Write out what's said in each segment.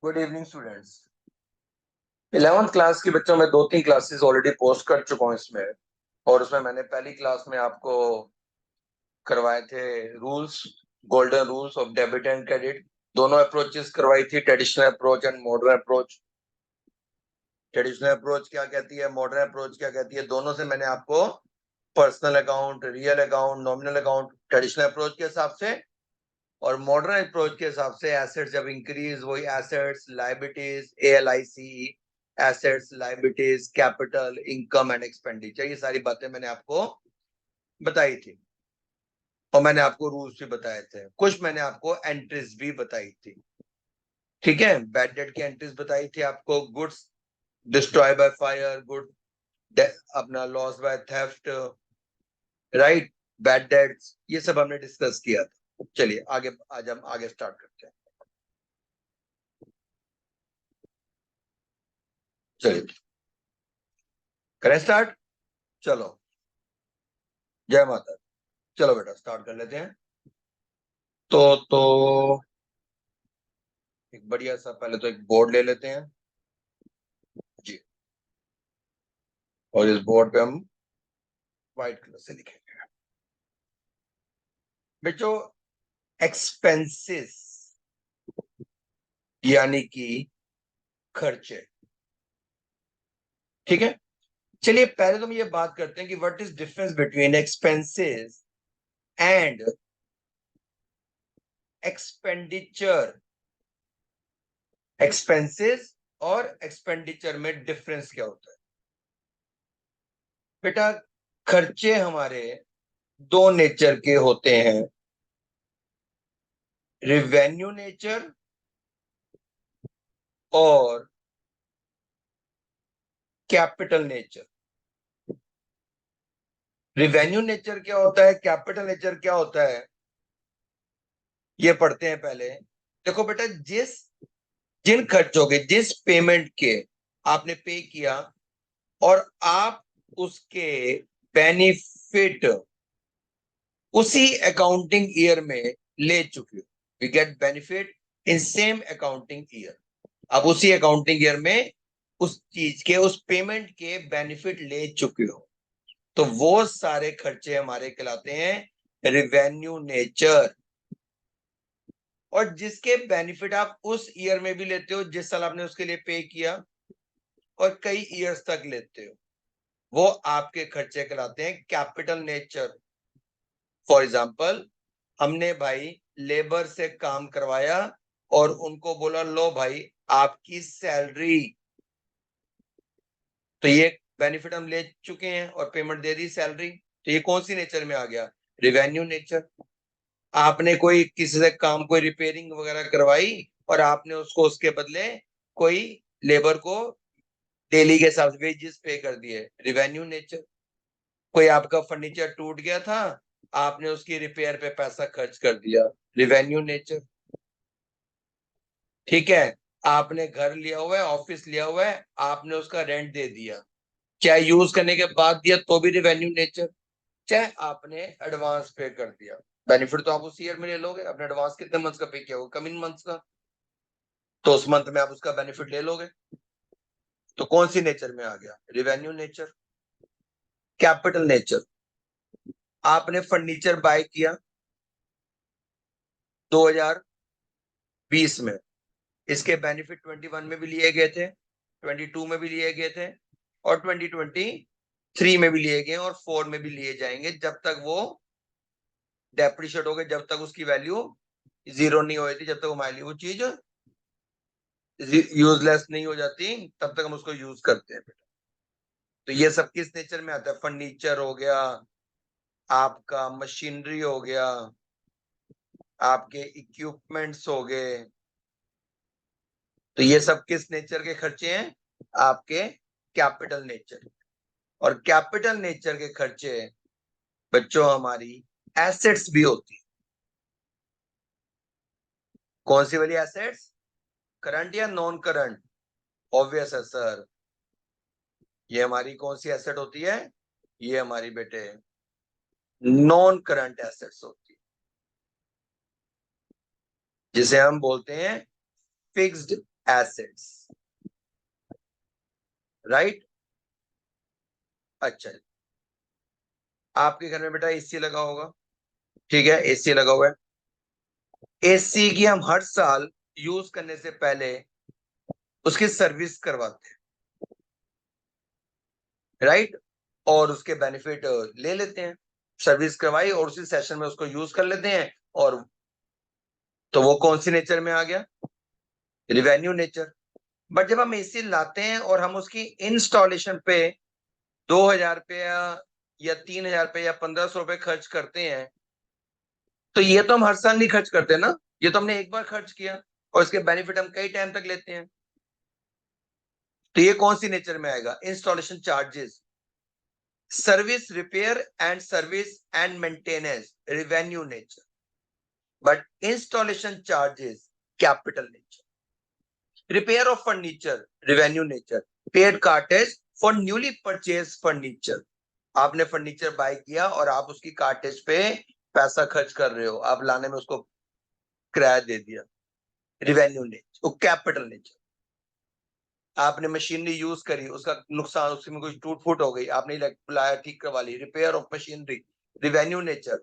Good evening students. 11th class के बच्चों में 2-3 क्लासेस ऑलरेडी पोस्ट कर चुका हूं इसमें, और उसमें मैंने पहली क्लास में आपको करवाए थे rules, golden rules of debit and credit. दोनों अप्रोचेस करवाई थी, traditional approach and modern approach. Traditional approach क्या कहती है, मॉडर्न अप्रोच क्या कहती है, दोनों से मैंने आपको personal account, real account, nominal account traditional approach के हिसाब से, और मॉडर्न अप्रोच के हिसाब से एसेट्स जब इंक्रीज, वही assets, liabilities, ALIC, assets, liabilities, capital, income and expenditure, ये सारी बातें मैंने आपको बताई थी। और मैंने आपको रूल्स भी बताए थे, कुछ मैंने आपको एंट्रीज भी बताई थी। ठीक है, बैड डेट की एंट्रीज बताई थी आपको, goods destroy by fire, good अपना loss by theft, right, bad debts, ये सब हमने डिस्कस किया था। चलिए आगे, आज हम आगे स्टार्ट करते हैं। चलिए करें स्टार्ट। चलो, जय माता। चलो बेटा स्टार्ट कर लेते हैं। तो एक बढ़िया सा पहले तो एक बोर्ड ले लेते हैं जी, और इस बोर्ड पे हम व्हाइट कलर से लिखेंगे बच्चों, एक्सपेंसेस यानी कि खर्चे। ठीक है, चलिए पहले तो हम ये बात करते हैं कि what is difference between expenses and expenditure. Expenses और एक्सपेंडिचर में डिफरेंस क्या होता है बेटा? खर्चे हमारे दो नेचर के होते हैं, रिवेन्यू नेचर और कैपिटल नेचर। रिवेन्यू नेचर क्या होता है, कैपिटल नेचर क्या होता है, ये पढ़ते हैं पहले। देखो बेटा, जिन खर्चों के, जिस पेमेंट के आपने पे किया और आप उसके बेनिफिट उसी अकाउंटिंग ईयर में ले चुके हो, we get benefit in same accounting year. अब उसी अकाउंटिंग ईयर में उस चीज के, उस पेमेंट के बेनिफिट ले चुके हो, तो वो सारे खर्चे हमारे कहलाते हैं रिवेन्यू नेचर। और जिसके बेनिफिट आप उस ईयर में भी लेते हो जिस साल आपने उसके लिए पे किया, और कई ईयर्स तक लेते हो, वो आपके खर्चे कहलाते हैं कैपिटल नेचर। फॉर एग्जाम्पल, हमने भाई लेबर से काम करवाया और उनको बोला लो भाई आपकी सैलरी, तो ये बेनिफिट हम ले चुके हैं और पेमेंट दे दी सैलरी, तो ये कौन सी नेचर में आ गया? Revenue nature. आपने कोई किसी से काम, कोई रिपेयरिंग वगैरह करवाई और आपने उसको उसके बदले कोई लेबर को डेली के हिसाब से वेजेस पे कर दिए, रिवेन्यू नेचर। कोई आपका फर्नीचर टूट गया था, आपने उसकी रिपेयर पे पैसा खर्च कर दिया, रिवेन्यू नेचर। ठीक है, आपने घर लिया हुआ है, ऑफिस लिया हुआ है, आपने उसका रेंट दे दिया, चाहे यूज करने के बाद दिया तो भी रिवेन्यू नेचर, चाहे आपने एडवांस पे कर दिया, बेनिफिट तो आप उस ईयर में ले लोगे। आपने एडवांस कितने मंथ्स का पे किया होगा, कमिंग मंथ्स का, तो उस मंथ में आप उसका बेनिफिट ले लोगे। तो कौन सी नेचर में आ गया? Revenue nature. कैपिटल नेचर, आपने फर्नीचर बाय किया 2020 में, इसके बेनिफिट 21 में भी लिए गए थे, 22 में भी लिए गए थे, और 2023 में भी लिए गए, और 4 में भी लिए जाएंगे, जब तक वो डेप्रिशिएट हो गए, जब तक उसकी वैल्यू जीरो नहीं हुई थी, जब तक हमारे लिए वो चीज यूजलेस नहीं हो जाती, तब तक हम उसको यूज करते हैं। तो ये सब किस नेचर में आता है? फर्नीचर हो गया, आपका मशीनरी हो गया, आपके इक्विपमेंट्स हो गए, तो ये सब किस नेचर के खर्चे हैं? आपके कैपिटल नेचर। और कैपिटल नेचर के खर्चे बच्चों हमारी एसेट्स भी होती है। कौन सी वाली एसेट्स? करंट या नॉन करंट? ऑब्वियस है सर, ये हमारी कौन सी एसेट होती है? ये हमारी बेटे नॉन करंट एसेट्स होती है, जिसे हम बोलते हैं फिक्स्ड एसेट्स, राइट। अच्छा, आपके घर में बेटा एसी लगा होगा, ठीक है, एसी लगा हुआ है। एसी की हम हर साल यूज करने से पहले उसकी सर्विस करवाते हैं, राइट, और उसके बेनिफिट ले लेते हैं। सर्विस करवाई और उसी सेशन में उसको यूज कर लेते हैं, और तो वो कौन सी नेचर में आ गया, रिवेन्यू नेचर। बट जब हम एसी लाते हैं और हम उसकी इंस्टॉलेशन पे 2,000 रुपया या 3,000 रुपये या 1,500 रुपये खर्च करते हैं, तो ये तो हम हर साल नहीं खर्च करते ना, ये तो हमने एक बार खर्च किया और इसके बेनिफिट हम कई टाइम तक लेते हैं। तो ये कौन सी नेचर में आएगा, installation charges, service repair and service and maintenance, revenue nature. But installation charges, capital nature. Repair of furniture, revenue nature. Paid cartage for newly purchase furniture, आपने फर्नीचर बाय किया और आप उसकी कार्टेज पे पैसा खर्च कर रहे हो, आप लाने में उसको किराया दे दिया, रिवेन्यू नेचर। वो कैपिटल नेचर, आपने मशीनरी यूज करी, उसका नुकसान, उसमें कोई टूट फूट हो गई, आपने बुलाया, ठीक करवा ली, repair of machinery, revenue nature.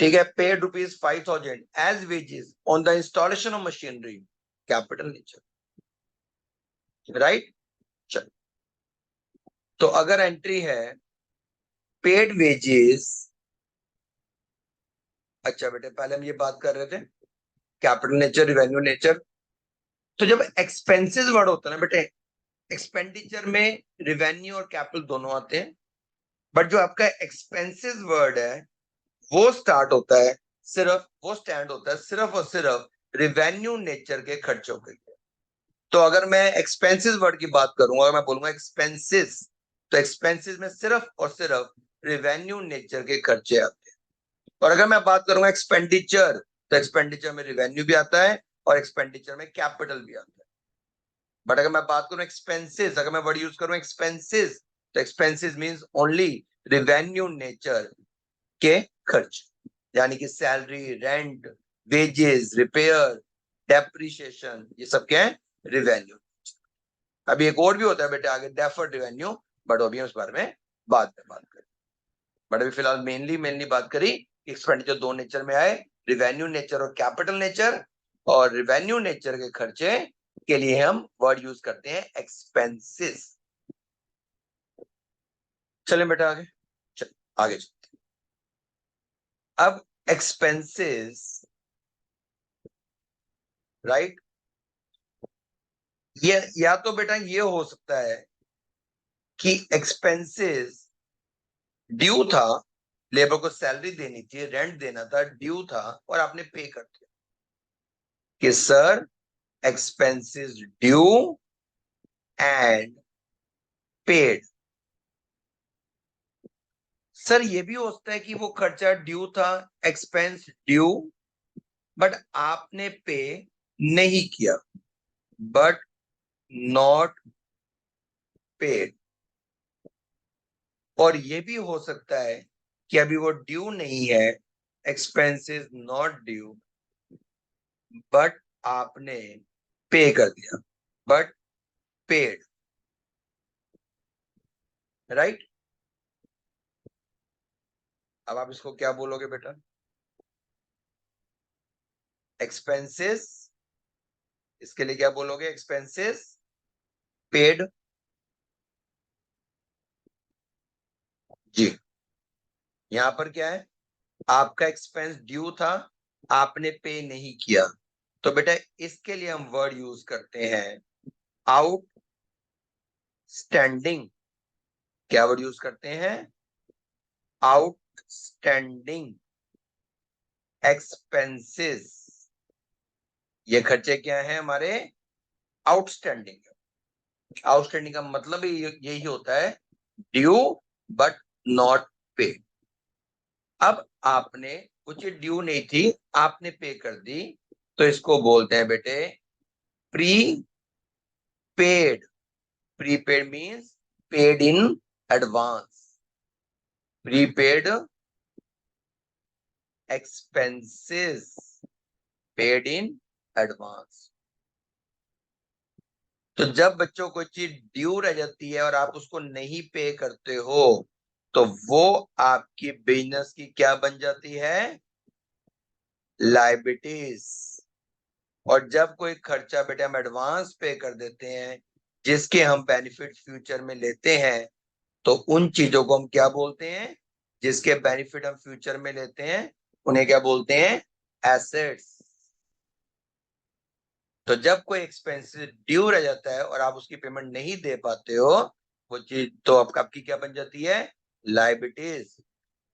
ठीक है, paid ₹5,000 as wages on the installation of machinery, capital nature, right. चल, तो अगर एंट्री है पेड वेजेस, अच्छा बेटे पहले हम ये बात कर रहे थे कैपिटल नेचर, रिवेन्यू नेचर। तो जब एक्सपेंसेस वर्ड होता है ना बेटे, एक्सपेंडिचर में रिवेन्यू और कैपिटल दोनों आते हैं, बट जो आपका एक्सपेंसेस वर्ड है वो स्टार्ट होता है सिर्फ, वो स्टैंड होता है सिर्फ और सिर्फ रिवेन्यू नेचर के खर्चों के लिए। तो अगर मैं एक्सपेंसेस वर्ड की बात करूंगा, अगर मैं बोलूंगा एक्सपेंसेस, तो एक्सपेंसेस में सिर्फ और सिर्फ रिवेन्यू नेचर के खर्चे आते हैं। और अगर मैं बात करूंगा एक्सपेंडिचर, तो एक्सपेंडिचर में रिवेन्यू भी आता है और एक्सपेंडिचर में कैपिटल भी आता है। बट अगर मैं बात करूं एक्सपेंसेस, अगर मैं वर्ड यूज करूं एक्सपेंसेस, तो expenses means only revenue nature के खर्च, यानी कि salary, rent, wages, repair, depreciation, ये सब क्या है, रिवेन्यू। अभी एक और भी होता है बेटे आगे, डेफर्ड रिवेन्यू, बट अभी हम उस बारे में बाद में बात करें। बट अभी फिलहाल मेनली बात करी, एक्सपेंडिचर दो नेचर में आए, रिवेन्यू नेचर और कैपिटल नेचर। और रिवेन्यू नेचर के खर्चे के लिए हम वर्ड यूज करते हैं एक्सपेंसेस। चलें बेटा आगे, चल आगे चलते। अब एक्सपेंसेस, राइट, ये या तो बेटा ये हो सकता है कि एक्सपेंसेस ड्यू था, लेबर को सैलरी देनी थी, रेंट देना था, ड्यू था और आपने पे कर दिया कि sir expenses due and paid. Sir ये भी हो सकता है कि वो खर्चा ड्यू था, एक्सपेंस ड्यू, बट आपने पे नहीं किया, बट नॉट पेड। और ये भी हो सकता है कि अभी वो ड्यू नहीं है, एक्सपेंसेस नॉट ड्यू, बट आपने पे कर दिया, बट पेड, राइट। अब आप इसको क्या बोलोगे बेटा, एक्सपेंसेस, इसके लिए क्या बोलोगे, एक्सपेंसेस पेड, जी। यहां पर क्या है, आपका एक्सपेंस ड्यू था, आपने पे नहीं किया, तो बेटा इसके लिए हम वर्ड यूज करते हैं आउटस्टैंडिंग। क्या वर्ड यूज करते हैं, आउटस्टैंडिंग एक्सपेंसेस। ये खर्चे क्या है हमारे, आउटस्टैंडिंग। आउटस्टैंडिंग का मतलब यही होता है ड्यू बट नॉट पे। अब आपने कुछ ड्यू नहीं थी, आपने पे कर दी, तो इसको बोलते हैं बेटे pre paid. Prepaid means paid in advance, prepaid expenses paid in advance. तो जब बच्चों कोई चीज ड्यू रह जाती है और आप उसको नहीं पे करते हो, तो वो आपकी बिजनेस की क्या बन जाती है? लाइबिलिटीज। और जब कोई खर्चा बेटा हम एडवांस पे कर देते हैं, जिसके हम बेनिफिट फ्यूचर में लेते हैं, तो उन चीजों को हम क्या बोलते हैं? जिसके बेनिफिट हम फ्यूचर में लेते हैं, उन्हें क्या बोलते हैं? एसेट्स। तो जब कोई एक्सपेंसेस ड्यू रह जाता है और आप उसकी पेमेंट नहीं दे पाते हो, वो चीज तो आपकी क्या बन जाती है? लाइबिलिटीज।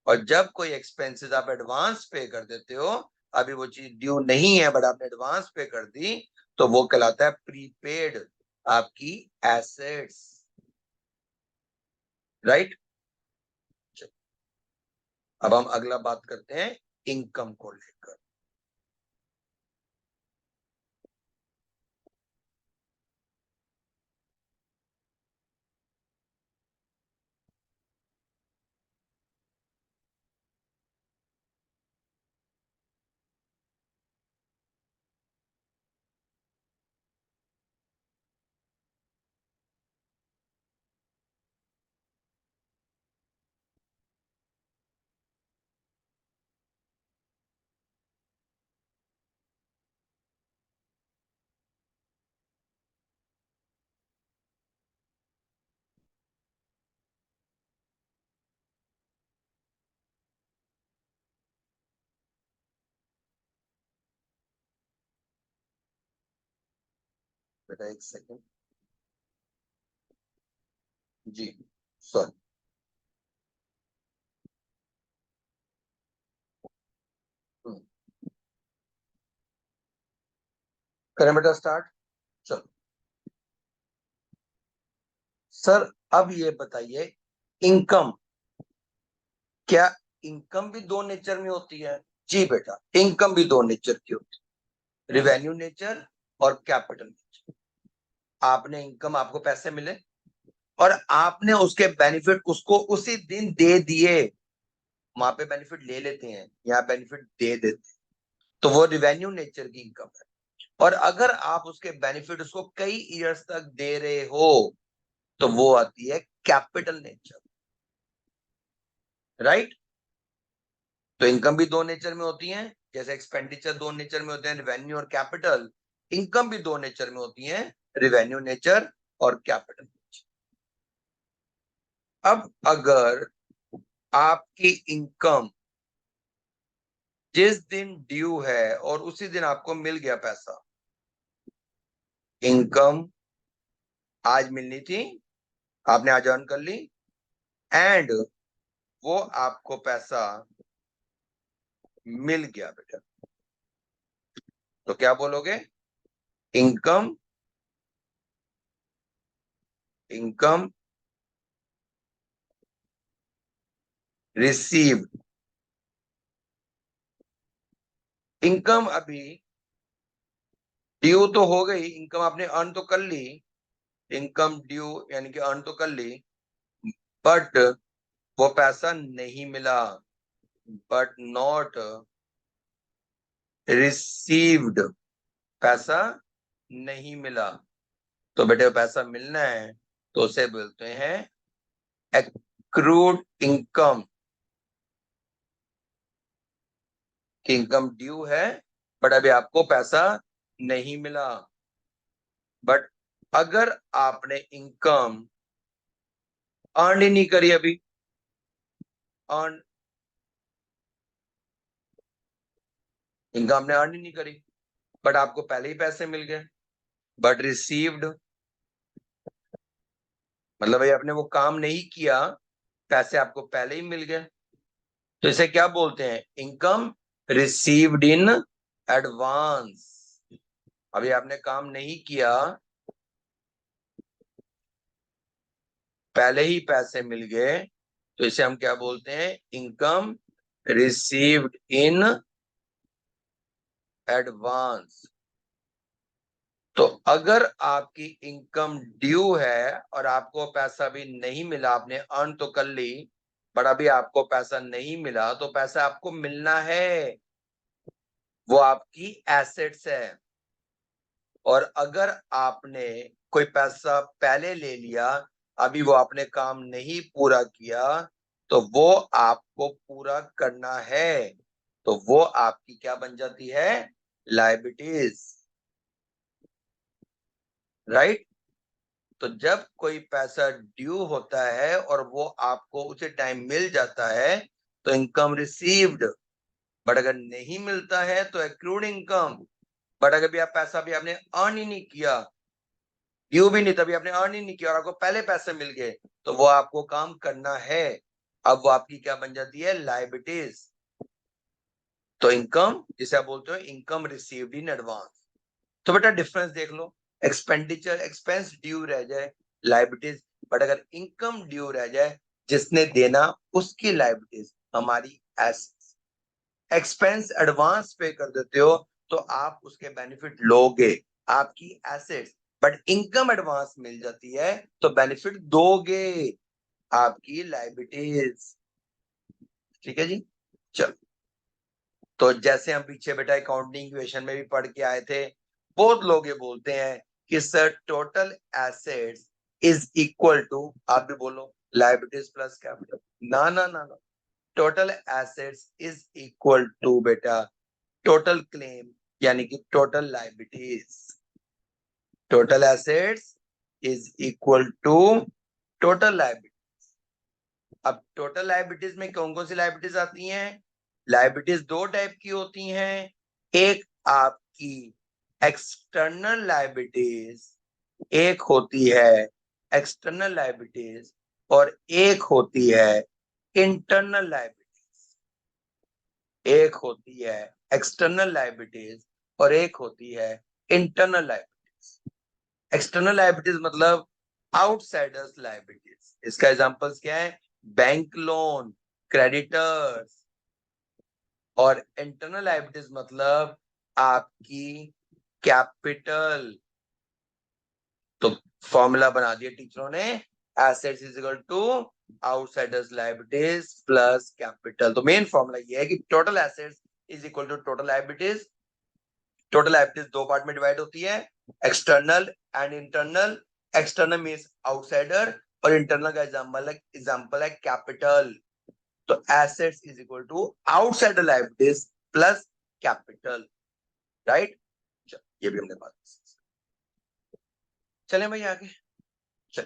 और जब कोई एक्सपेंसेस आप एडवांस पे कर देते हो, अभी वो चीज ड्यू नहीं है बट आपने एडवांस पे कर दी, तो वो कहलाता है प्रीपेड आपकी एसेट्स। राइट। अब हम अगला बात करते हैं इनकम को लेकर। बेटा एक सेकंड। जी सॉरी। करें बेटा स्टार्ट। चलो सर, अब ये बताइए, इनकम, क्या इनकम भी दो नेचर में होती है? जी बेटा, इनकम भी दो नेचर की होती है, रिवेन्यू नेचर और कैपिटल नेचर। आपने इनकम, आपको पैसे मिले और आपने उसके बेनिफिट उसको उसी दिन दे दिए। वहां पे बेनिफिट ले लेते हैं, यहाँ बेनिफिट दे देते हैं, तो वो रिवेन्यू नेचर की इनकम है। और अगर आप उसके बेनिफिट उसको कई इयर्स तक दे रहे हो, तो वो आती है कैपिटल नेचर। राइट। तो इनकम भी दो नेचर में होती है, जैसे एक्सपेंडिचर दो नेचर में होते हैं, रिवेन्यू और कैपिटल। इनकम भी दो नेचर में होती है, रिवेन्यू नेचर और कैपिटल नेचर। अब अगर आपकी इनकम जिस दिन ड्यू है और उसी दिन आपको मिल गया पैसा, इनकम आज मिलनी थी, आपने आज अर्न कर ली, एंड वो आपको पैसा मिल गया बेटा, तो क्या बोलोगे? Income, income received. इनकम अभी ड्यू तो हो गई, इनकम आपने अर्न तो कर ली, इनकम ड्यू यानी कि अर्न तो कर ली, बट वो पैसा नहीं मिला, बट नॉट रिसीव्ड। पैसा नहीं मिला, तो बेटे वो पैसा मिलना है, तो उसे बोलते हैं एक्रूड इनकम। कि इनकम ड्यू है बट अभी आपको पैसा नहीं मिला। बट अगर आपने इनकम अर्न ही नहीं करी, अभी अर्न, इनकम आपने अर्न ही नहीं करी, बट आपको पहले ही पैसे मिल गए, बट रिसीव्ड, मतलब भाई आपने वो काम नहीं किया, पैसे आपको पहले ही मिल गए, तो इसे क्या बोलते हैं? Income received in advance. अभी आपने काम नहीं किया, पहले ही पैसे मिल गए, तो इसे हम क्या बोलते हैं? Income received in advance. तो अगर आपकी इनकम ड्यू है और आपको पैसा भी नहीं मिला, आपने अर्न तो कर ली पर अभी आपको पैसा नहीं मिला, तो पैसा आपको मिलना है, वो आपकी एसेट्स है। और अगर आपने कोई पैसा पहले ले लिया, अभी वो आपने काम नहीं पूरा किया, तो वो आपको पूरा करना है, तो वो आपकी क्या बन जाती है? लायबिलिटीज। राइट। तो जब कोई पैसा ड्यू होता है और वो आपको उसे टाइम मिल जाता है तो इनकम रिसीव्ड, बट अगर नहीं मिलता है तो एक्रूड इनकम। बट अगर भी आप पैसा भी आपने अर्न ही नहीं किया, ड्यू भी नहीं, तभी आपने अर्न ही नहीं किया और आपको पहले पैसे मिल गए, तो वो आपको काम करना है। अब वो आपकी क्या बन जाती है? लायबिलिटीज। तो इनकम जिसे आप बोलते हो इनकम रिसीव्ड इन एडवांस। तो बेटा डिफरेंस देख लो, एक्सपेंडिचर एक्सपेंस ड्यू रह जाए लायबिलिटीज, बट अगर इनकम ड्यू रह जाए जिसने देना उसकी लायबिलिटीज हमारी एसेट्स। एक्सपेंस एडवांस पे कर देते हो तो आप उसके बेनिफिट लोगे, आपकी एसेट्स। बट इनकम एडवांस मिल जाती है तो बेनिफिट दोगे, आपकी लायबिलिटीज। ठीक है जी। चलो, तो जैसे हम पीछे बेटा अकाउंटिंग इक्वेशन में भी पढ़ के आए थे, बहुत लोग ये बोलते हैं कि sir total assets is equal to, आप भी बोलो, लायबिलिटीज प्लस कैपिटल। ना ना ना ना, total assets is equal to बेटा टोटल क्लेम, यानी कि total liabilities. Total assets is equal to total liabilities. अब टोटल लायबिलिटीज में कौन कौन सी लायबिलिटीज आती हैं? लायबिलिटीज दो टाइप की होती हैं। एक आपकी एक्सटर्नल लायबिलिटीज, एक होती है एक्सटर्नल लायबिलिटीज, और एक होती है इंटरनल लायबिलिटीज। एक होती है एक्सटर्नल लायबिलिटीज और एक होती है इंटरनल लायबिलिटीज। एक्सटर्नल लायबिलिटीज मतलब आउटसाइडर्स लायबिलिटीज। इसका एग्जांपल्स क्या है? Bank loan, creditors. और इंटरनल लायबिलिटीज मतलब आपकी कैपिटल। तो फॉर्मूला बना दिया टीचरों ने, assets is equal to outsiders liabilities plus capital. तो मेन फॉर्मूला ये है कि total assets is equal to total liabilities. Total liabilities दो पार्ट में डिवाइड होती है, external and internal. External means outsider और इंटरनल का एग्जांपल है कैपिटल। तो assets is equal to outsider liabilities plus capital. Right. ये भी हमने बात की। चलें भाई आगे। चल,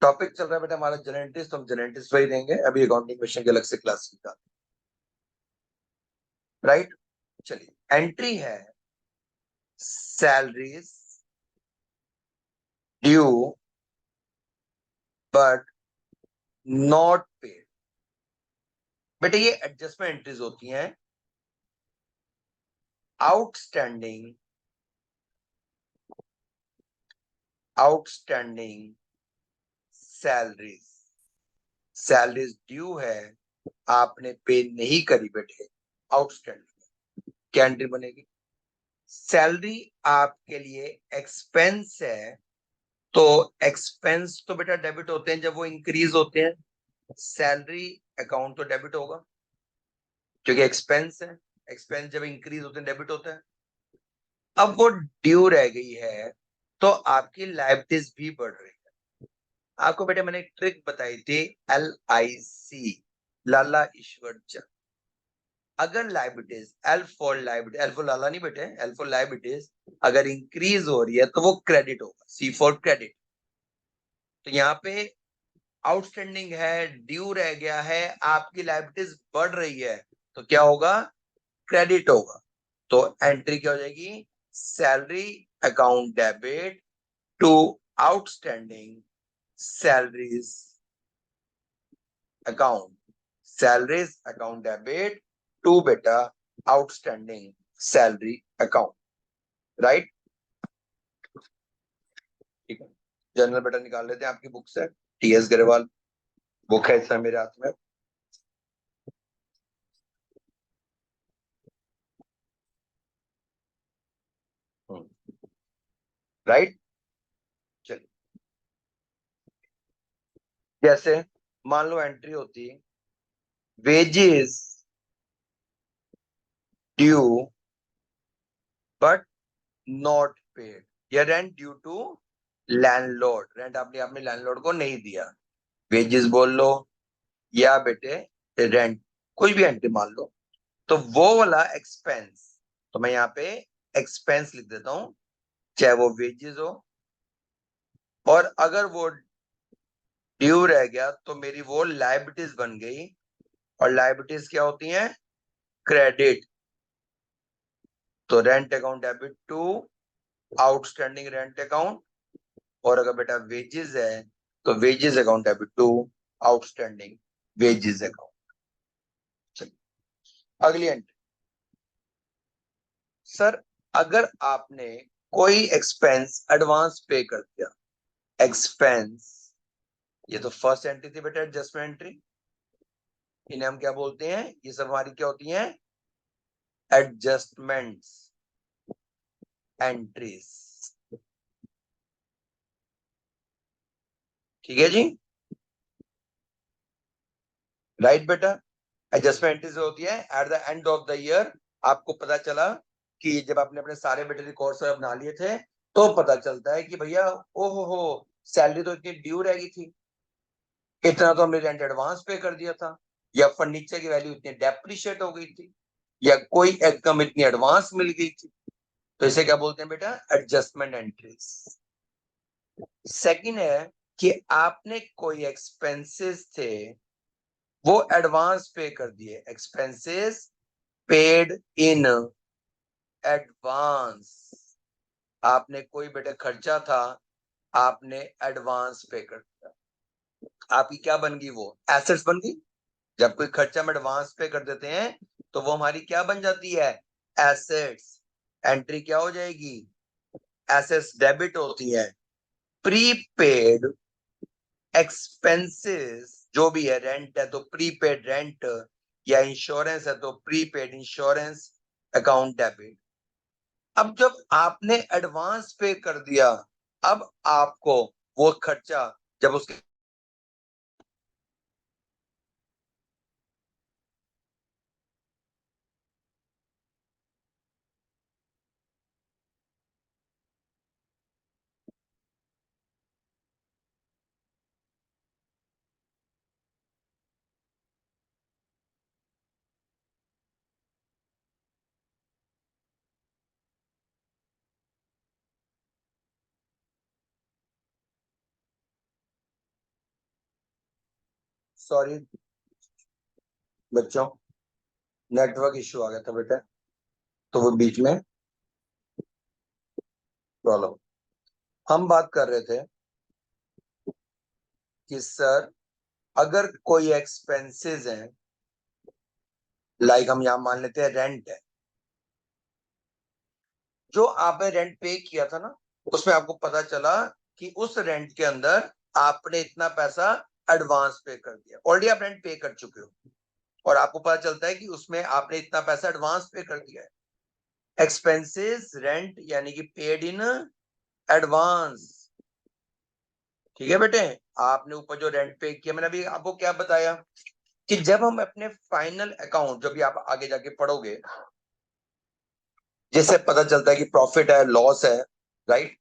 टॉपिक चल रहा है बेटा हमारा जेनेटिक्स, तो हम जेनेटिक्स वही देंगे, अभी अकाउंटिंग क्वेश्चन की अलग से क्लास निकाल। राइट। चलिए, एंट्री है salaries due but not paid. बेटा ये एडजस्टमेंट एंट्रीज होती हैं। Outstanding outstanding salaries, salaries due है, आपने पे नहीं करी बेटे, आउटस्टैंडिंग। क्या एंट्री बनेगी? सैलरी आपके लिए एक्सपेंस है, तो एक्सपेंस तो बेटा डेबिट होते हैं जब वो इंक्रीज होते हैं। सैलरी अकाउंट तो डेबिट होगा क्योंकि एक्सपेंस है। एक्सपेंस जब इंक्रीज होते हैं डेबिट होता है। अब वो ड्यू रह गई है तो आपकी लायबिलिटीज भी बढ़ रही है। आपको बेटे मैंने एक ट्रिक बताई थी, LIC, लाला ईश्वर चंद। अगर लायबिलिटीज एल फॉर लाला नहीं बेटे, एल फॉर लायबिलिटीज अगर इंक्रीज हो रही है तो वो क्रेडिट होगा, C फॉर क्रेडिट। तो यहाँ पे आउटस्टैंडिंग है, ड्यू रह गया है, आपकी लायबिलिटीज बढ़ रही है, तो क्या होगा? क्रेडिट होगा। तो एंट्री क्या हो जाएगी? Salary account debit to outstanding salaries account, salaries account debit to बेटा आउटस्टैंडिंग सैलरी अकाउंट। राइट। ठीक है, जनरल बेटा निकाल लेते हैं आपकी बुक से, TS गरेवाल बुक है इस समय मेरे हाथ में। राइट। चलिए, जैसे मान लो एंट्री होती है wages due but not paid, या rent due to landlord, rent आपने लैंडलॉर्ड को नहीं दिया, वेजेस बोल लो या बेटे रेंट, कोई भी एंट्री मान लो, तो वो वाला एक्सपेंस, तो मैं यहाँ पे एक्सपेंस लिख देता हूं, चाहे वो वेजेस हो, और अगर वो ड्यू रह गया तो मेरी वो लायबिलिटीज बन गई, और लायबिलिटीज क्या होती हैं, क्रेडिट। तो rent account debit to outstanding rent account, और अगर बेटा वेजेस है तो wages account debit to outstanding wages account. चलिए, अगली एंट्री, सर अगर आपने कोई एक्सपेंस एडवांस पे कर दिया, एक्सपेंस, ये तो फर्स्ट एंट्री थी बेटा, एडजस्टमेंट एंट्री, इन्हें हम क्या बोलते हैं, ये सब हमारी क्या होती हैं, एडजस्टमेंट्स एंट्रीज। ठीक है जी, राइट बेटा। एडजस्टमेंट एंट्रीज होती है at the end of the year, आपको पता चला कि जब आपने अपने सारे बेटे रिकॉर्ड्स बना लिए थे, तो पता चलता है कि भैया ओहो हो, सैलरी तो इतनी ड्यू रह गई थी, इतना तो हमने रेंट एडवांस पे कर दिया था, या फर्नीचर की वैल्यू इतनी डेप्रिशिएट हो गई थी, या कोई इनकम इतनी एडवांस मिल गई थी, तो इसे क्या बोलते हैं बेटा, एडजस्टमेंट एंट्रीज। सेकंड है कि आपने कोई एक्सपेंसेस थे वो एडवांस पे कर दिए, एक्सपेंसेस पेड इन एडवांस, आपने कोई बेटा खर्चा था, आपने एडवांस पे कर दिया, आपकी क्या बन गई, वो एसेट्स बन गई। जब कोई खर्चा हम एडवांस पे कर देते हैं तो वो हमारी क्या बन जाती है, एसेट्स। एंट्री क्या हो जाएगी, एसेट्स डेबिट होती है। प्रीपेड एक्सपेंसेस जो भी है, रेंट है तो प्रीपेड रेंट, या इंश्योरेंस है तो प्रीपेड इंश्योरेंस अकाउंट डेबिट। अब जब आपने एडवांस पे कर दिया, अब आपको वो खर्चा जब उसके, सॉरी बच्चों, नेटवर्क इश्यू आ गया था बेटा, तो वो बीच में प्रॉब्लम। हम बात कर रहे थे कि सर अगर कोई एक्सपेंसेस हैं, लाइक हम यहां मान लेते हैं रेंट है, जो आपने रेंट पे किया था ना, उसमें आपको पता चला कि उस रेंट के अंदर आपने इतना पैसा एडवांस पे कर दिया, ऑलरेडी आप रेंट पे कर चुके हो, और आपको पता चलता है कि उसमें आपने इतना पैसा एडवांस पे कर दिया है। एक्सपेंसेस रेंट यानी कि पेड इन एडवांस। ठीक है बेटे, आपने ऊपर जो रेंट पे किया, मैंने अभी आपको क्या बताया कि जब हम अपने फाइनल अकाउंट, जब भी आप आगे जाके पढ़ोगे, जिससे पता चलता है कि प्रॉफिट है लॉस है, राइट,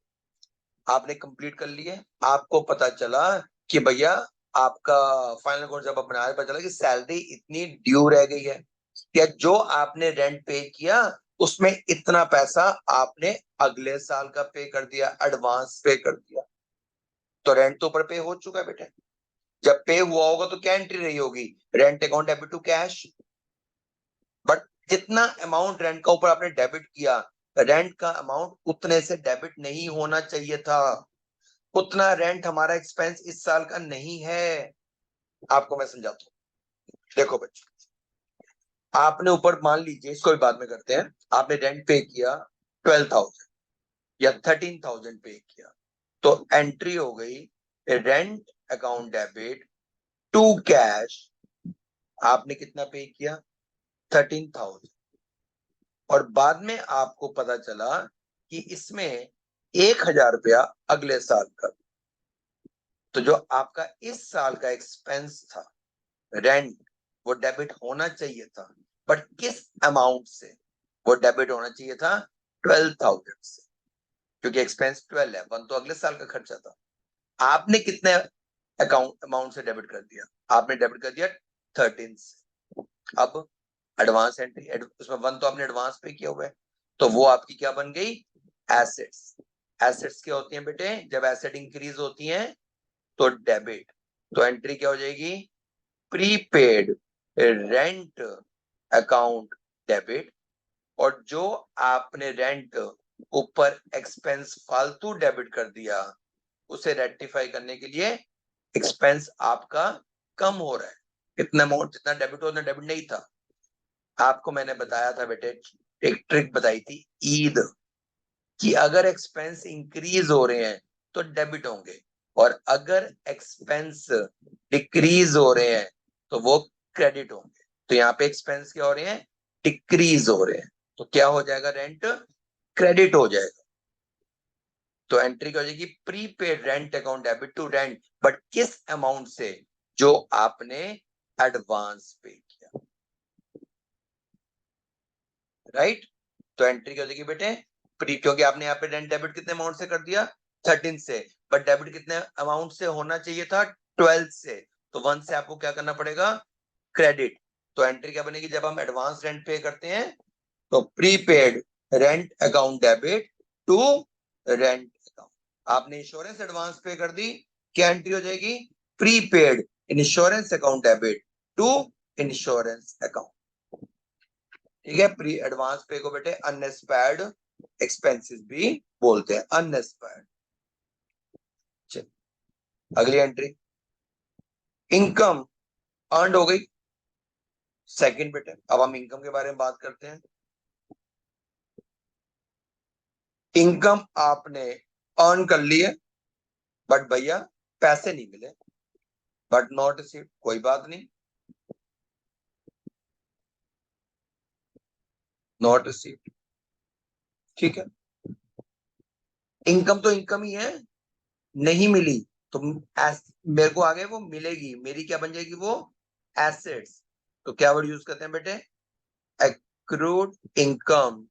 आपने कंप्लीट कर लिए, आपको पता चला कि भैया आपका फाइनल अकाउंट जब बनाया, पता चला कि सैलरी इतनी ड्यू रह गई है, या जो आपने रेंट पे किया उसमें इतना पैसा आपने अगले साल का पे कर दिया, एडवांस पे कर दिया, तो रेंट तो ऊपर पे हो चुका है बेटा। जब पे हुआ होगा तो क्या एंट्री रही होगी, rent account debit to cash, but जितना अमाउंट रेंट का ऊपर आपने डेबिट किया, रेंट का अमाउंट उतने से डेबिट नहीं होना चाहिए था, उतना रेंट हमारा एक्सपेंस इस साल का नहीं है। आपको मैं समझाता हूँ, देखो बच्चों, आपने ऊपर मान लीजिए, इसको भी बाद में करते हैं, आपने रेंट पे किया 12,000 या 13,000 पे किया, तो एंट्री हो गई rent account debit to cash, आपने कितना पे किया, 13,000, और बाद में आपको पता चला कि इसमें 1,000 रुपया अगले साल का। तो जो आपका इस साल का एक्सपेंस था रेंट, वो डेबिट होना चाहिए था, बट किस अमाउंट से? वो डेबिट होना चाहिए था 12,000 से, क्योंकि एक्सपेंस 12 है, 1 तो अगले साल का खर्चा था। आपने कितने अमाउंट से डेबिट कर दिया? आपने डेबिट कर दिया 13 से। अब एडवांस एंट्री, उसमें 1 तो आपने एडवांस पे किया हुआ है, तो वो आपकी क्या बन गई? एसेट्स। एसेट्स क्या होती हैं बेटे? जब एसेट इंक्रीज होती हैं तो डेबिट। तो एंट्री क्या हो जाएगी? Prepaid rent account debit. और जो आपने रेंट ऊपर एक्सपेंस फालतू डेबिट कर दिया, उसे रेक्टिफाई करने के लिए एक्सपेंस आपका कम हो रहा है। इतना अमाउंट जितना डेबिट हो उतना डेबिट नहीं था। आपको मैंने बताया था बेटे, एक ट्रिक बताई थी ईद कि अगर एक्सपेंस इंक्रीज हो रहे हैं तो डेबिट होंगे, और अगर एक्सपेंस डिक्रीज हो रहे हैं तो वो क्रेडिट होंगे। तो यहाँ पे एक्सपेंस क्या हो रहे हैं? डिक्रीज हो रहे हैं, तो क्या हो जाएगा? रेंट क्रेडिट हो जाएगा। तो एंट्री क्या हो जाएगी? Prepaid rent account debit to rent, but किस अमाउंट से? जो आपने एडवांस पे किया, राइट। तो एंट्री क्या हो जाएगी बेटे? प्री, क्योंकि आपने यहाँ पे रेंट डेबिट कितने अमाउंट से कर दिया? 13 से, बट डेबिट कितने अमाउंट से होना चाहिए था? 12 से। तो 1 से आपको क्या करना पड़ेगा? क्रेडिट। तो एंट्री क्या बनेगी? जब हम एडवांस रेंट पे करते हैं तो prepaid rent account debit to rent account. आपने इंश्योरेंस एडवांस पे कर दी, क्या एंट्री हो जाएगी? Prepaid insurance account debit to insurance account. ठीक है। प्री एडवांस पे को बेटे अनएक्सपायर्ड एक्सपेंसेस भी बोलते हैं, अनएक्सपायर्ड। अगली एंट्री, इनकम अर्न हो गई। सेकंड बेटे, अब हम इनकम के बारे में बात करते हैं। इनकम आपने अर्न कर ली है, बट भैया पैसे नहीं मिले, बट नॉट रिसीव्ड। कोई बात नहीं, नॉट रिसीव्ड। ठीक है। इनकम तो इनकम ही है, नहीं मिली तो मेरे को आगे वो मिलेगी, मेरी क्या बन जाएगी? वो एसेट्स। तो क्या वर्ड यूज करते हैं बेटे? Accrued income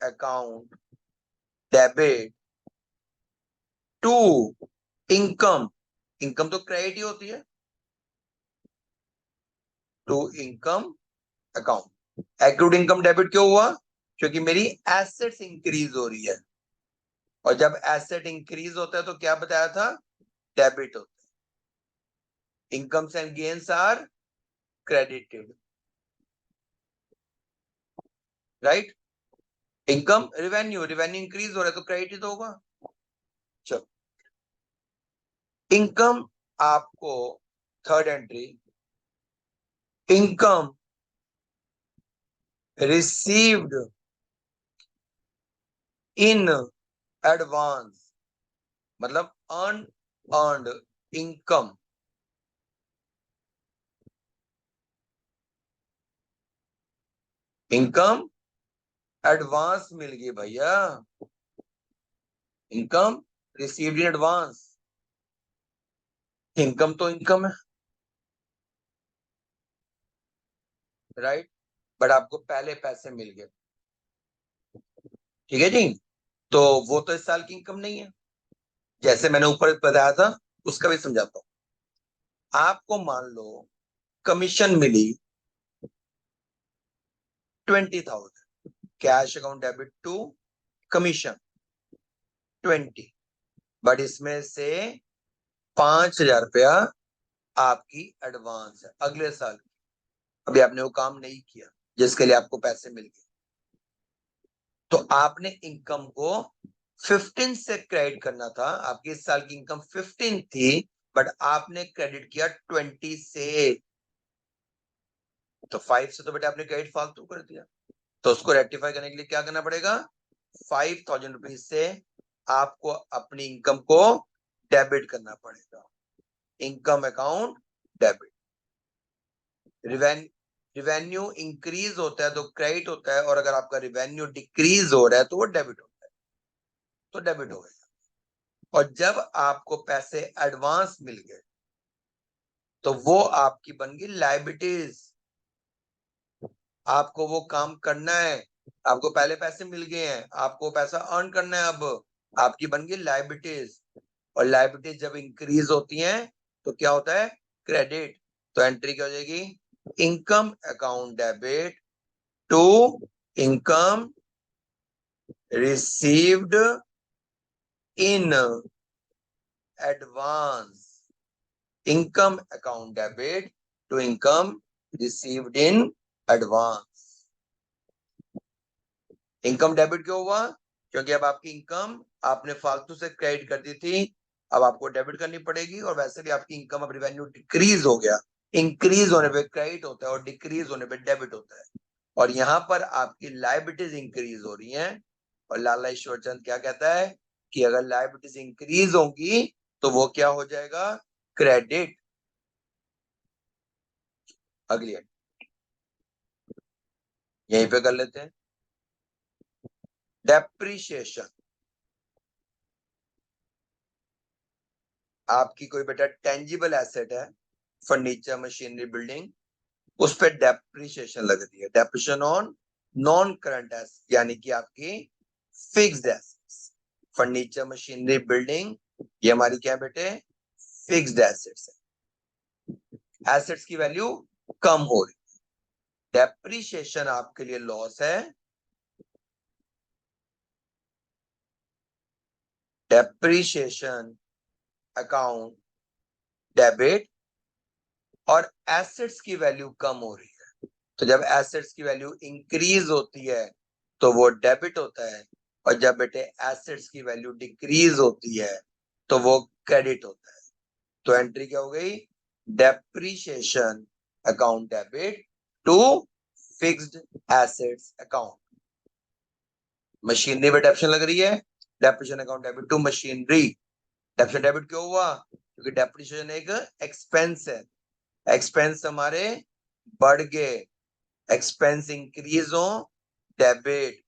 account debit to income. Income तो क्रेडिट ही होती है, to income account. Accrued income debit क्यों हुआ? क्योंकि मेरी एसेट्स इंक्रीज हो रही है, और जब एसेट इंक्रीज होता है तो क्या बताया था? डेबिट होता है। Incomes and gains are credited, right. Income revenue, revenue increase हो रहा है तो क्रेडिट तो होगा। चलो, इनकम आपको third entry, income received in advance, मतलब अर्नड इनकम। इनकम एडवांस मिल गई भैया, income received in advance. Income तो इनकम है, राइट, बट आपको पहले पैसे मिल गए। ठीक है जी। तो वो तो इस साल की इनकम नहीं है, जैसे मैंने ऊपर बताया था उसका भी समझाता हूं। आपको मान लो कमीशन मिली 20,000, cash account debit to commission 20, but इसमें से 5,000 रुपया आपकी एडवांस है अगले साल की। अभी आपने वो काम नहीं किया जिसके लिए आपको पैसे मिल गए, तो आपने इनकम को 15 से क्रेडिट करना था। आपकी इस साल की इनकम 15 थी, बट आपने क्रेडिट किया 20 से। तो 5 से तो बेटा आपने क्रेडिट फालतू कर दिया, तो उसको रेक्टिफाई करने के लिए क्या करना पड़ेगा? 5,000 रुपीज से आपको अपनी इनकम को डेबिट करना पड़ेगा। Income account debit. Revenue increase होता है तो क्रेडिट होता है, और अगर आपका रिवेन्यू डिक्रीज हो रहा है तो वो डेबिट होता है। तो डेबिट हो गया। और जब आपको पैसे एडवांस मिल गए तो वो आपकी बन गई लायबिलिटीज। आपको वो काम करना है, आपको पहले पैसे मिल गए हैं, आपको पैसा अर्न करना है, अब आपकी बन गई लायबिलिटीज। और लायबिलिटीज जब इंक्रीज होती हैं तो क्या होता है? क्रेडिट। तो एंट्री क्या हो जाएगी? Income account debit to income received in advance. Income account debit to income received in advance. Income debit क्यों हुआ? क्योंकि अब आपकी इनकम आपने फालतू से क्रेडिट कर दी थी, अब आपको डेबिट करनी पड़ेगी। और वैसे भी आपकी इनकम, अब रेवेन्यू डिक्रीज हो गया। इंक्रीज होने पे क्रेडिट होता है और डिक्रीज होने पे डेबिट होता है। और यहाँ पर आपकी लायबिलिटीज इंक्रीज हो रही हैं। और लाला ईश्वर चंद क्या कहता है कि अगर लायबिलिटीज इंक्रीज होंगी तो वो क्या हो जाएगा? क्रेडिट। अगली यहीं पे कर लेते हैं। डेप्रीशिएशन। आपकी कोई बेटा टेंजिबल एसेट है, फर्नीचर, मशीनरी, बिल्डिंग, उस पर डेप्रीशिएशन लग रही है। Depreciation on non current asset, यानी कि आपकी fixed assets. Furniture, machinery, building, ये हमारी क्या है बेटे? फिक्स्ड एसेट्स है। एसेट्स की वैल्यू कम हो रही है। डेप्रीशिएशन आपके लिए लॉस है। Depreciation account debit. और एसेट्स की वैल्यू कम हो रही है। तो जब एसेट्स की वैल्यू इंक्रीज होती है तो वो डेबिट होता है। और जब बेटे एसेट्स की वैल्यू डिक्रीज होती है तो वो क्रेडिट होता है। तो एंट्री क्या हो गई? Depreciation account debit to fixed assets account. Machinery पे डेप्शन लग रही है, depreciation account debit to machinery. Depreciation debit क्यों हुआ? क्योंकि डेप्रीशिएशन एक एक्सपेंस है। एक्सपेंस हमारे बढ़ गए, एक्सपेंस इंक्रीज हो, डेबिट।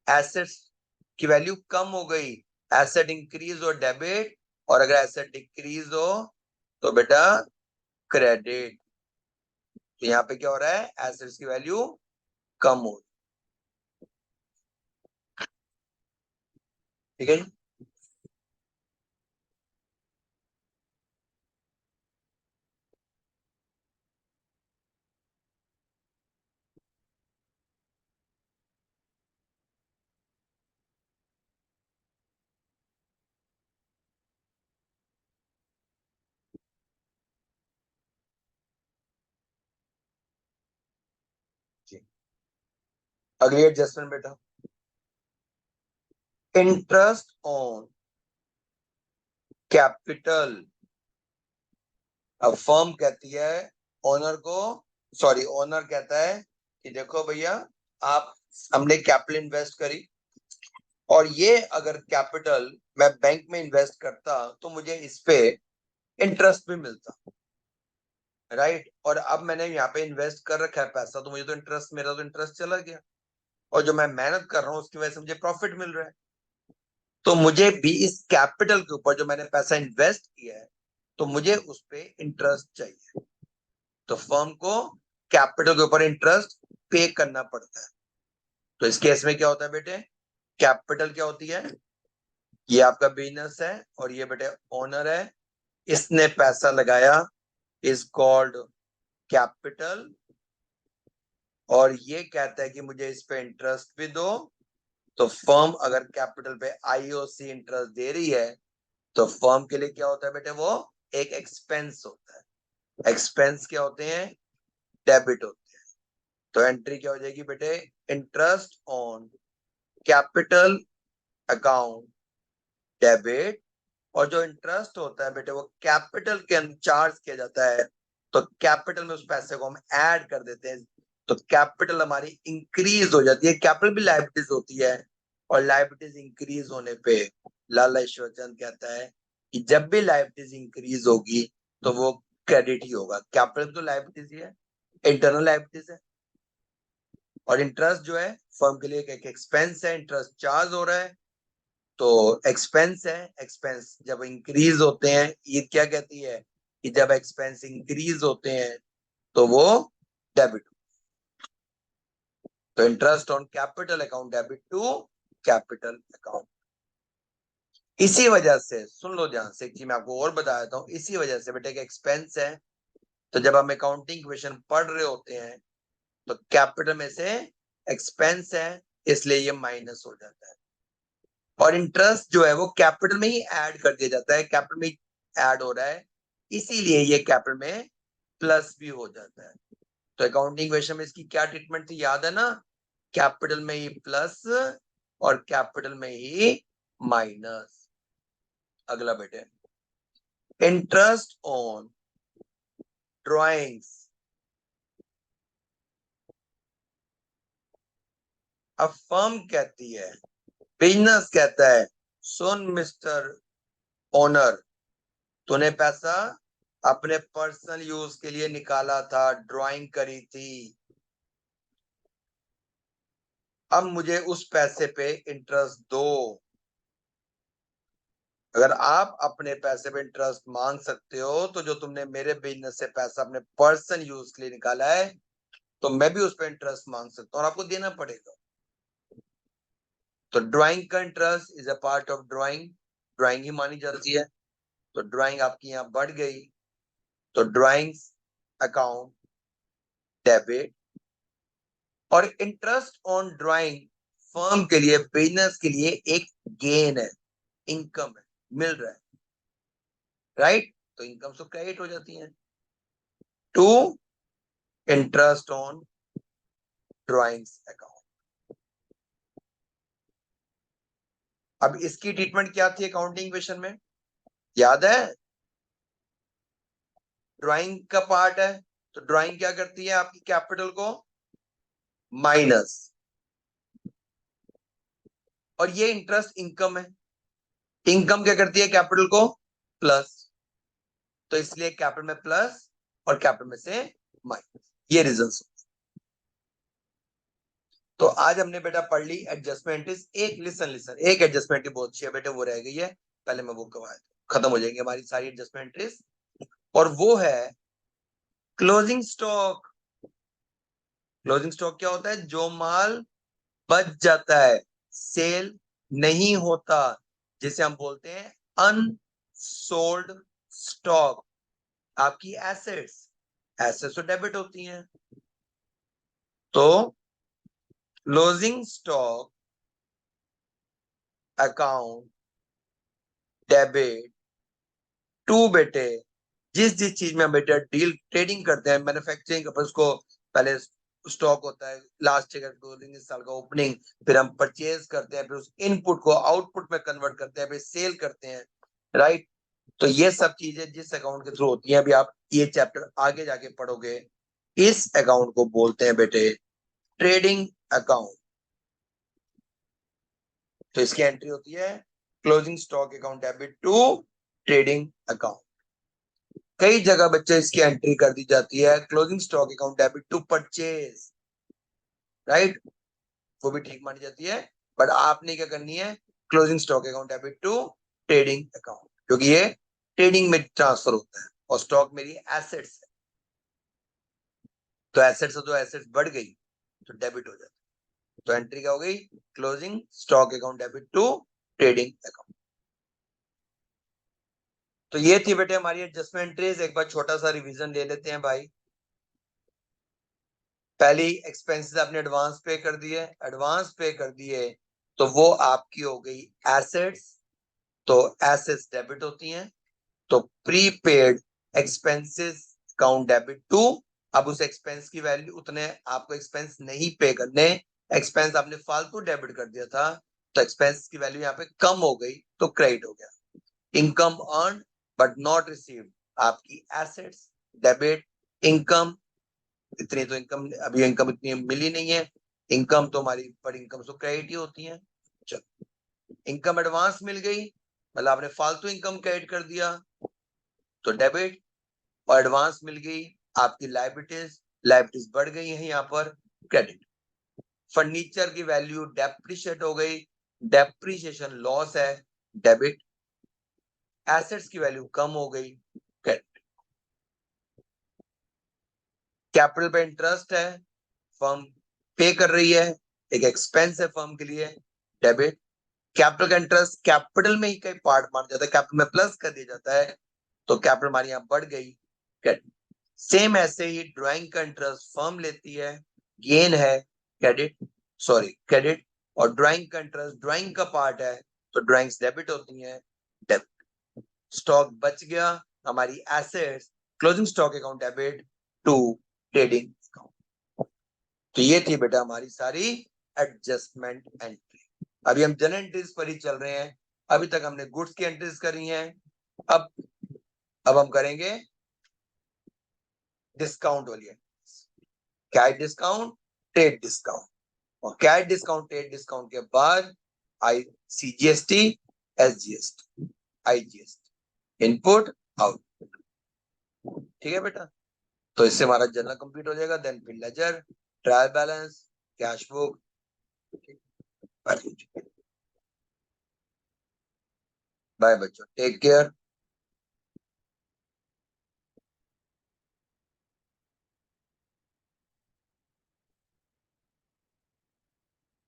एसेट्स की वैल्यू कम हो गई, एसेट इंक्रीज हो, डेबिट। और अगर एसेट डिक्रीज हो तो बेटा क्रेडिट। तो यहाँ पे क्या हो रहा है? एसेट्स की वैल्यू कम हो रही। ठीक है जी? जी। अगली एडजस्टमेंट बेटा, इंटरेस्ट ऑन कैपिटल। अब फर्म कहती है ओनर को, सॉरी ओनर कहता है कि देखो भैया, आप, हमने कैपिटल इन्वेस्ट करी और ये अगर कैपिटल मैं बैंक में इन्वेस्ट करता तो मुझे इस पे इंटरेस्ट भी मिलता, राइट। और अब मैंने यहाँ पे इन्वेस्ट कर रखा है पैसा, तो मुझे तो इंटरेस्ट, मेरा तो इंटरेस्ट चला गया। और जो मैं मेहनत कर रहा हूँ उसकी वजह से मुझे प्रॉफिट मिल रहा है। तो मुझे भी इस कैपिटल के ऊपर जो मैंने पैसा इन्वेस्ट किया है तो मुझे उस पे इंटरेस्ट चाहिए। तो फर्म को कैपिटल के ऊपर इंटरेस्ट पे करना पड़ता है। तो इस केस में क्या होता है बेटे? कैपिटल क्या होती है? ये आपका बिजनेस है और ये बेटे ओनर है, इसने पैसा लगाया, इज कॉल्ड कैपिटल। और ये कहता है कि मुझे इस पे इंटरेस्ट भी दो। तो फर्म अगर कैपिटल पे आईओसी इंटरेस्ट दे रही है तो फर्म के लिए क्या होता है बेटे? वो एक एक्सपेंस होता है। एक्सपेंस क्या होते हैं? डेबिट होते हैं। तो एंट्री क्या हो जाएगी बेटे? Interest on capital account debit. और जो इंटरेस्ट होता है बेटे वो कैपिटल के अंदर चार्ज किया जाता है। तो कैपिटल में उस पैसे को हम ऐड कर देते हैं। तो कैपिटल हमारी इंक्रीज हो जाती है। कैपिटल भी लायबिलिटीज होती है और लायबिलिटीज इंक्रीज होने पे लाला ईश्वर चंद कहता है कि जब भी लायबिलिटीज इंक्रीज होगी तो वो क्रेडिट ही होगा। कैपिटल तो लायबिलिटीज ही है, इंटरनल लायबिलिटीज है। और इंटरेस्ट जो है फर्म के लिए एक एक्सपेंस है, इंटरेस्ट चार्ज हो रहा है। तो एक्सपेंस है, एक्सपेंस जब इंक्रीज होते हैं, ये क्या कहती है कि जब एक्सपेंस इंक्रीज होते हैं तो वो डेबिट। तो interest on capital account debit to capital account. इसी वजह से सुन लो ध्यान से, कि मैं आपको और बता देता हूं, इसी वजह से बेटे एक्सपेंस है, तो जब हम अकाउंटिंग क्वेश्चन पढ़ रहे होते हैं तो कैपिटल में से एक्सपेंस है, इसलिए ये माइनस हो जाता है। और इंटरेस्ट जो है वो कैपिटल में ही ऐड कर दिया जाता है, कैपिटल में ऐड हो रहा है, इसीलिए ये कैपिटल में प्लस भी हो जाता है। तो अकाउंटिंग क्वेश्चन में इसकी क्या ट्रीटमेंट थी, याद है ना? कैपिटल में ही प्लस और कैपिटल में ही माइनस। अगला बेटे, इंटरेस्ट ऑन ड्राइंग्स। अब फर्म कहती है, बिजनेस कहता है, सुन मिस्टर ओनर, तूने पैसा अपने पर्सनल यूज के लिए निकाला था, ड्राइंग करी थी, अब मुझे उस पैसे पे इंटरेस्ट दो। अगर आप अपने पैसे पे इंटरेस्ट मांग सकते हो, तो जो तुमने मेरे बिजनेस से पैसा अपने पर्सनल यूज के लिए निकाला है, तो मैं भी उस पर इंटरेस्ट मांग सकता हूँ और आपको देना पड़ेगा। तो ड्राइंग का interest is a part of drawing, drawing ही मानी जाती है। तो ड्राइंग आपकी यहाँ बढ़ गई, तो ड्राइंग्स अकाउंट डेबिट। और इंटरेस्ट ऑन ड्राइंग फर्म के लिए, बिजनेस के लिए एक गेन है, इनकम है, मिल रहा है, राइट? तो इनकम तो क्रेडिट हो जाती है to interest on drawings account. अब इसकी ट्रीटमेंट क्या थी अकाउंटिंग क्वेश्चन में, याद है? ड्राइंग का पार्ट है, तो ड्राइंग क्या करती है आपकी कैपिटल को माइनस, और ये इंटरेस्ट इनकम है, इनकम क्या करती है कैपिटल को प्लस, तो इसलिए कैपिटल में प्लस और कैपिटल में से माइनस, ये रीजंस। तो आज हमने बेटा पढ़ ली एडजस्टमेंट इज, एक लिसन लिसन एक एडजस्टमेंट ही बहुत अच्छी है बेटे, वो रह गई है, पहले मैं वो करवाया, खत्म हो जाएंगे हमारी सारी एडजस्टमेंट इज, और वो है क्लोजिंग स्टॉक। क्लोजिंग स्टॉक क्या होता है? जो माल बच जाता है, सेल नहीं होता, जिसे हम बोलते हैं अनसोल्ड स्टॉक। आपकी एसेट्स, एसेट्स तो डेबिट होती हैं, तो closing stock account debit to बेटे, जिस जिस चीज में हम बेटा डील ट्रेडिंग करते हैं, मैन्युफैक्चरिंग का उसको पहले स्टॉक होता है, लास्ट ईयर क्लोजिंग, इस साल का ओपनिंग, फिर हम परचेज करते हैं, फिर उस इनपुट को आउटपुट में कन्वर्ट करते हैं, फिर सेल करते हैं, राइट? तो ये सब चीजें जिस अकाउंट के थ्रू होती हैं, अभी आप ये चैप्टर आगे जाके पढ़ोगे, इस अकाउंट को बोलते हैं बेटे ट्रेडिंग अकाउंट। तो इसकी एंट्री होती है closing stock account debit to trading account. कई जगह बच्चे इसकी एंट्री कर दी जाती है closing stock account debit to purchase, right? वो भी ठीक मानी जाती है, बट आपने क्या करनी है, closing stock account debit to trading account, क्योंकि ये ट्रेडिंग में ट्रांसफर होता है और स्टॉक मेरी एसेट्स है, तो एसेट्स है, तो एसेट्स बढ़ गई तो डेबिट हो जाता है। तो एंट्री क्या हो गई? Closing stock account debit to trading account. तो ये थी बेटे हमारी एडजस्टमेंट एंट्रीज। एक बार छोटा सा रिवीजन ले लेते हैं भाई। पहली एक्सपेंसेस आपने एडवांस पे कर दिए, एडवांस पे कर दिए तो वो आपकी हो गई एसेट्स, तो एसेट्स डेबिट होती हैं, तो prepaid expenses account debit to, अब उस एक्सपेंस की वैल्यू उतने आपको एक्सपेंस नहीं पे करने, एक्सपेंस आपने फालतू डेबिट कर दिया था, तो एक्सपेंस की वैल्यू यहाँ पे कम हो गई तो क्रेडिट हो गया। Income earn but not received, आपकी एसेट्स डेबिट, इनकम, इतनी तो इनकम, अभी इनकम इतनी मिली नहीं है, इनकम तो हमारी पर इनकम तो क्रेडिट ही होती है। चलो, इनकम एडवांस मिल गई, मतलब आपने फालतू इनकम क्रेडिट कर दिया तो डेबिट, और एडवांस मिल गई आपकी लायबिलिटीज, लायबिलिटीज बढ़ गई है यहाँ पर क्रेडिट। फर्नीचर की वैल्यू डेप्रिशिएट हो गई, डेप्रीशिएशन लॉस है, डेबिट। एसेट्स की वैल्यू कम हो गई, क्रेडिट। कैपिटल पे इंटरेस्ट है, फर्म पे कर रही है, एक एक्सपेंस है फर्म के लिए, डेबिट। कैपिटल का इंटरेस्ट कैपिटल में ही कई पार्ट माना जाता है, कैपिटल में प्लस कर दिया जाता है, तो कैपिटल हमारी यहाँ बढ़ गई, क्रेडिट। सेम ऐसे ही ड्राइंग का इंटरेस्ट फर्म लेती है, गेन है, क्रेडिट, सॉरी क्रेडिट। और ड्राइंग का इंटरेस्ट ड्राइंग का पार्ट है, तो ड्राइंग्स डेबिट होती हैं, डेबिट। स्टॉक बच गया, हमारी assets, closing stock account debit to trading account. तो ये थी बेटा हमारी सारी एडजस्टमेंट एंट्री। अभी हम जनरल एंट्रीज पर ही चल रहे हैं। अभी तक हमने गुड्स की एंट्रीज करी हैं, अब हम करेंगे डिस्काउंट वाली एंट्रीज। क्या है डिस्काउंट? Trade discount. और क्या है डिस्काउंट? ट्रेड डिस्काउंट के बाद आई CGST, SGST, IGST, input output. ठीक है बेटा, तो इससे हमारा जनरल कंप्लीट हो जाएगा। देन फिर ledger, trial balance, cash book. Bye बच्चों, टेक केयर।